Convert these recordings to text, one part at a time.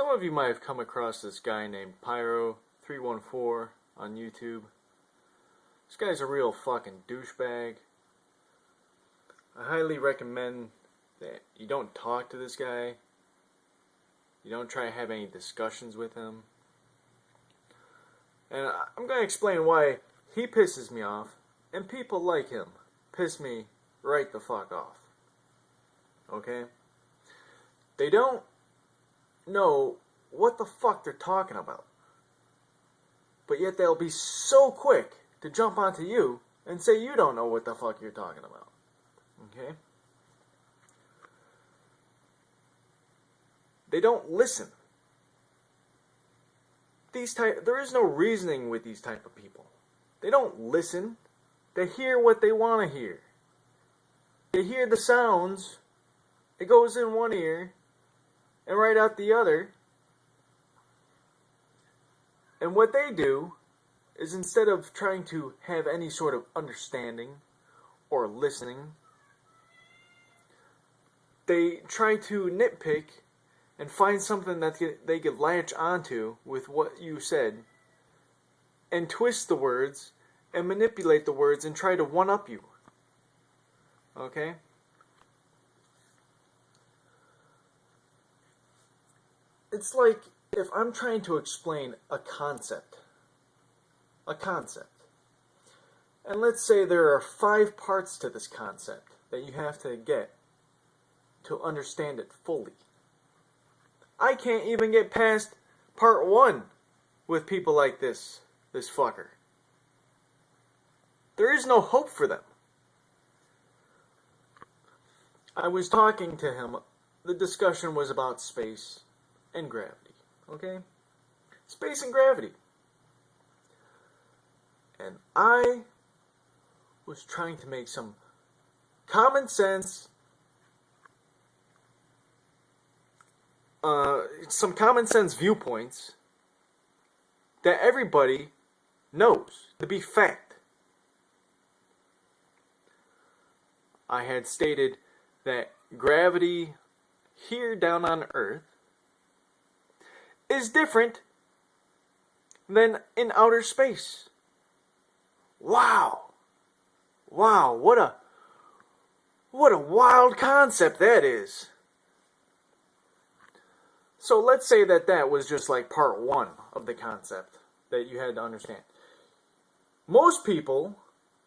Some of you might have come across this guy named Pyrrho314 on YouTube. This guy's a real fucking douchebag. I highly recommend that you don't talk to this guy. You don't try to have any discussions with him. And I'm going to explain why he pisses me off, and people like him piss me right the fuck off. Okay? They don't know what the fuck they're talking about. But yet they'll be so quick to jump onto you and say you don't know what the fuck you're talking about. Okay? They don't listen. There is no reasoning with these type of people. They don't listen. They hear what they want to hear. They hear the sounds. It goes in one ear and right out the other. And what they do is, instead of trying to have any sort of understanding or listening, they try to nitpick and find something that they could latch onto with what you said, and twist the words and manipulate the words and try to one-up you. Okay? It's like if I'm trying to explain a concept, and let's say there are 5 parts to this concept that you have to get to understand it fully. I can't even get past part 1 with people like this fucker. There is no hope for them. I was talking to him. The discussion was about space and gravity. Okay? Space and gravity. And I was trying to make some common sense viewpoints that everybody knows to be fact. I had stated that gravity here down on Earth is different than in outer space. Wow, what a wild concept that is. So let's say that was just like part 1 of the concept that you had to understand. Most people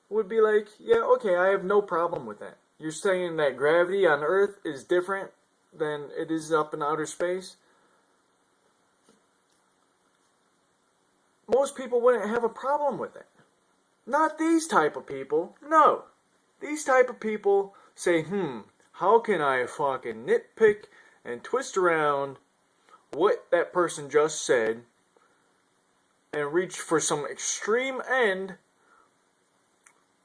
would be like, yeah, okay, I have no problem with that. You're saying that gravity on Earth is different than it is up in outer space? Most people wouldn't have a problem with it. Not these type of people. No. These type of people say, how can I fucking nitpick and twist around what that person just said and reach for some extreme end,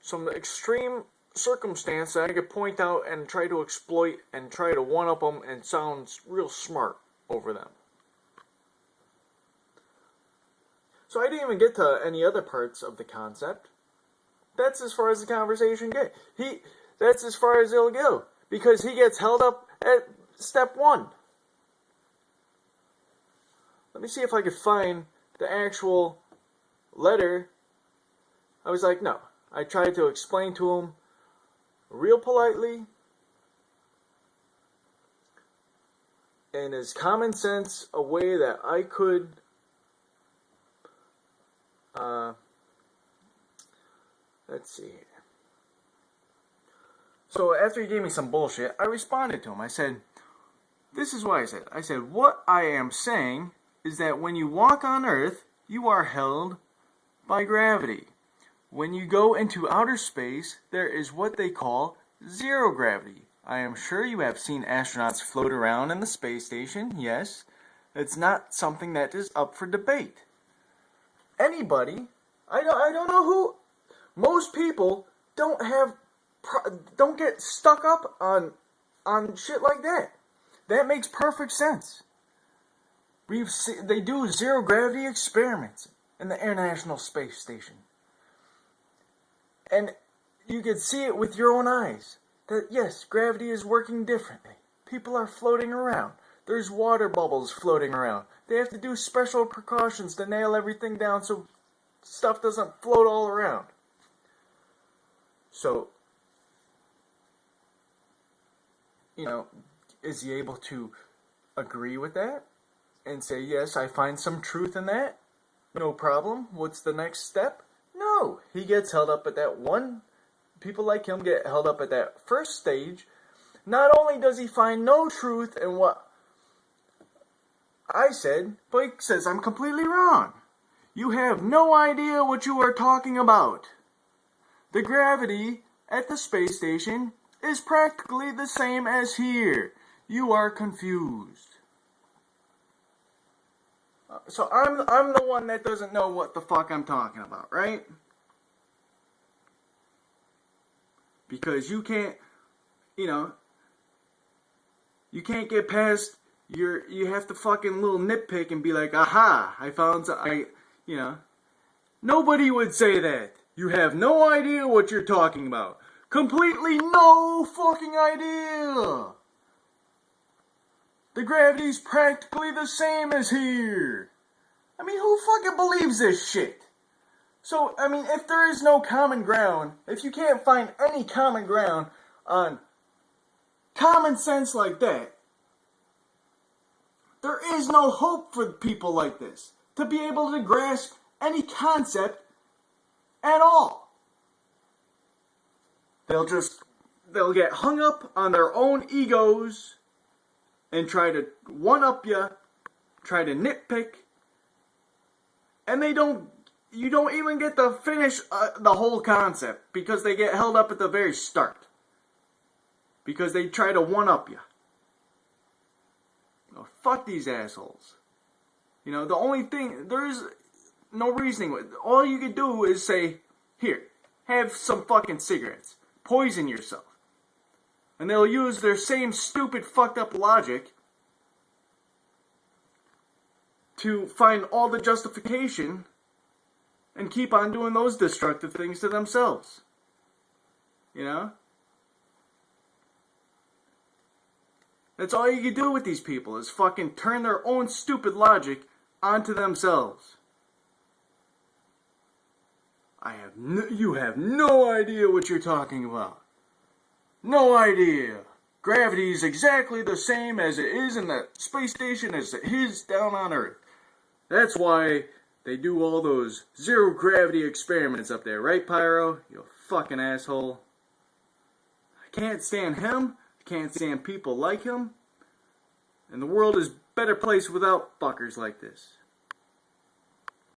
some extreme circumstance that I could point out and try to exploit and try to one-up them and sound real smart over them. So I didn't even get to any other parts of the concept. That's as far as the conversation gets. That's as far as it'll go, because he gets held up at step 1. Let me see if I could find the actual letter. I was like, no. I tried to explain to him real politely, in as common sense a way that I could. Let's see here. So after he gave me some bullshit, I responded to him. I said, this is what I said. I said, what I am saying is that when you walk on Earth, you are held by gravity. When you go into outer space, there is what they call zero gravity. I am sure you have seen astronauts float around in the space station. Yes, it's not something that is up for debate. Anybody, I don't know who, most people don't get stuck up on shit like that. That makes perfect sense. They do zero gravity experiments in the International Space Station. And you can see it with your own eyes. That yes, gravity is working differently. People are floating around. There's water bubbles floating around. They have to do special precautions to nail everything down so stuff doesn't float all around. So, is he able to agree with that and say, yes, I find some truth in that? No problem. What's the next step? No. He gets held up at that one. People like him get held up at that first stage. Not only does he find no truth in what I said, but he says I'm completely wrong. You have no idea what you are talking about. The gravity at the space station is practically the same as here. You are confused. So I'm the one that doesn't know what the fuck I'm talking about, right? Because you can't, you can't get past you have to fucking little nitpick and be like, aha, I found something, Nobody would say that. You have no idea what you're talking about. Completely no fucking idea. The gravity's practically the same as here. I mean, who fucking believes this shit? So, I mean, if there is no common ground, if you can't find any common ground on common sense like that, there is no hope for people like this to be able to grasp any concept at all. They'll get hung up on their own egos and try to one-up you, try to nitpick, and you don't even get to finish the whole concept because they get held up at the very start. Because they try to one-up you. Oh, fuck these assholes. The only thing, there is no reasoning. All you can do is say, here, have some fucking cigarettes. Poison yourself. And they'll use their same stupid fucked up logic to find all the justification and keep on doing those destructive things to themselves. That's all you can do with these people, is fucking turn their own stupid logic onto themselves. You have no idea what you're talking about. No idea. Gravity is exactly the same as it is in the space station as it is down on Earth. That's why they do all those zero gravity experiments up there, right, Pyrrho? You fucking asshole. I can't stand him. I can't stand people like him. And the world is a better place without fuckers like this.